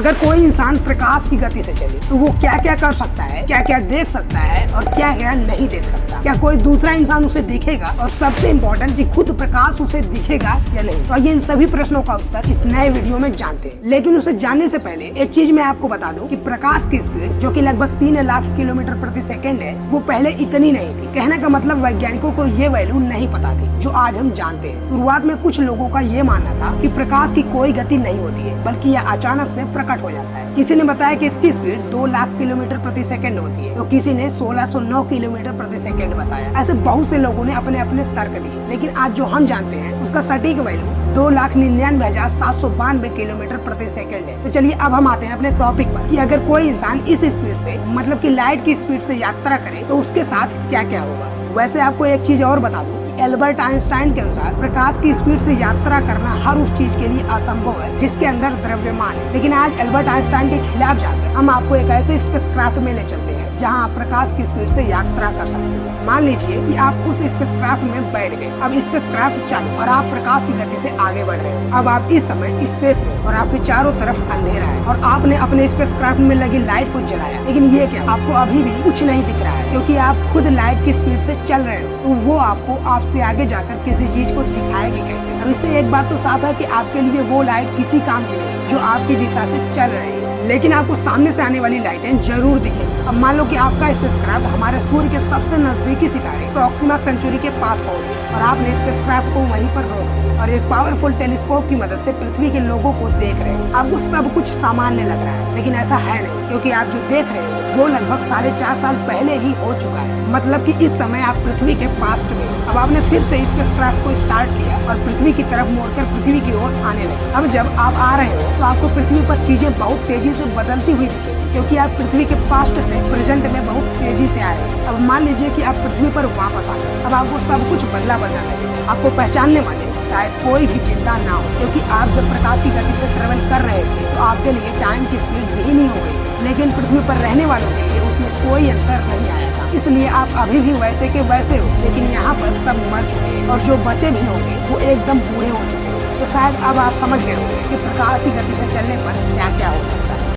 अगर कोई इंसान प्रकाश की गति से चले तो वो क्या क्या कर सकता है, क्या क्या देख सकता है और क्या क्या नहीं देख सकता। क्या कोई दूसरा इंसान उसे देखेगा और सबसे इम्पोर्टेंट कि खुद प्रकाश उसे दिखेगा या नहीं। तो ये इन सभी प्रश्नों का उत्तर इस नए वीडियो में जानते हैं। लेकिन उसे जानने से पहले एक चीज मैं आपको बता दूं कि प्रकाश की स्पीड जो कि लगभग 3 लाख किलोमीटर प्रति सेकंड है, वो पहले इतनी नहीं थी। कहने का मतलब वैज्ञानिकों को ये वैल्यू नहीं पता थी जो आज हम जानते हैं। शुरुआत में कुछ लोगों का ये मानना था कि प्रकाश की कोई गति नहीं होती है, बल्कि यह अचानक से प्रकट हो जाता है। किसी ने बताया कि इसकी स्पीड 2 लाख किलोमीटर प्रति सेकंड होती है, तो किसी ने 1609 किलोमीटर प्रति सेकंड बताया। ऐसे बहुत से लोगों ने अपने अपने तर्क दिए, लेकिन आज जो हम जानते हैं उसका सटीक वैल्यू 2,99,792 किलोमीटर प्रति सेकंड है। तो चलिए अब हम आते हैं अपने टॉपिक पर कि अगर कोई इंसान इस स्पीड से मतलब कि लाइट की स्पीड से यात्रा करे तो उसके साथ क्या क्या होगा। वैसे आपको एक चीज और बता दूं कि एल्बर्ट आइंस्टाइन के अनुसार प्रकाश की स्पीड से यात्रा करना हर उस चीज के लिए असंभव है जिसके अंदर द्रव्यमान है। लेकिन आज एल्बर्ट आइंस्टाइन के खिलाफ जाकर हम आपको एक ऐसे स्पेसक्राफ्ट में ले चलते हैं जहां आप प्रकाश की स्पीड से यात्रा कर सकते हैं। मान लीजिए कि आप उस स्पेसक्राफ्ट में बैठ गए। अब स्पेसक्राफ्ट चालू और आप प्रकाश की गति से आगे बढ़ रहे हो। अब आप इस समय स्पेस में और आपके चारों तरफ अंधेरा है और आपने अपने स्पेसक्राफ्ट में लगी लाइट को जलाया, लेकिन ये क्या, आपको अभी भी कुछ नहीं दिख रहा है क्योंकि आप खुद लाइट की स्पीड से चल रहे हो। तो वो आपको आपसे आगे जाकर किसी चीज को दिखाएगी कैसे। अब इससे एक बात तो साफ है कि आपके लिए वो लाइट किसी काम की नहीं जो आपकी दिशा से चल रही है, लेकिन आपको सामने से आने वाली लाइटें जरूर दिखेंगी। अब मान लो कि आपका स्पेसक्राफ्ट हमारे सूर्य के सबसे नजदीकी सितारे प्रॉक्सिमा सेंचुरी के पास पहुंच गया और आपने स्पेसक्राफ्ट को वहीं पर रोक दिया और एक पावरफुल टेलीस्कोप की मदद से पृथ्वी के लोगों को देख रहे हैं। आपको सब कुछ सामान्य लग रहा है, लेकिन ऐसा है नहीं, क्योंकि आप जो देख रहे हो वो लगभग 4.5 साल पहले ही हो चुका है। मतलब कि इस समय आप पृथ्वी के पास्ट में। अब आपने फिर से स्पेसक्राफ्ट को स्टार्ट किया और पृथ्वी की तरफ मोड़कर पृथ्वी की ओर आने लगे। अब जब आप आ रहे हो तो आपको पृथ्वी पर चीजें बहुत तेजी से बदलती हुई दिखेगी, क्योंकि आप पृथ्वी के पास्ट से प्रेजेंट में बहुत तेजी से आ रहे हैं। अब मान लीजिए कि आप पृथ्वी पर वापस आ गए। अब आपको सब कुछ बदला लगे। आपको पहचानने वाले शायद कोई भी जिंदा ना हो, क्योंकि आप जब प्रकाश की गति से ट्रेवल कर रहे थे तो आपके लिए टाइम की स्पीड धीमी हो गई, लेकिन पृथ्वी पर रहने वालों के लिए उसमें कोई अंतर नहीं आया था। इसलिए आप अभी भी वैसे के वैसे हो, लेकिन यहाँ पर सब मर चुके हैं और जो बचे भी होंगे वो एकदम बूढ़े हो चुके हैं। तो शायद अब आप समझ गए होंगे कि प्रकाश की गति से चलने पर क्या क्या हो सकता है।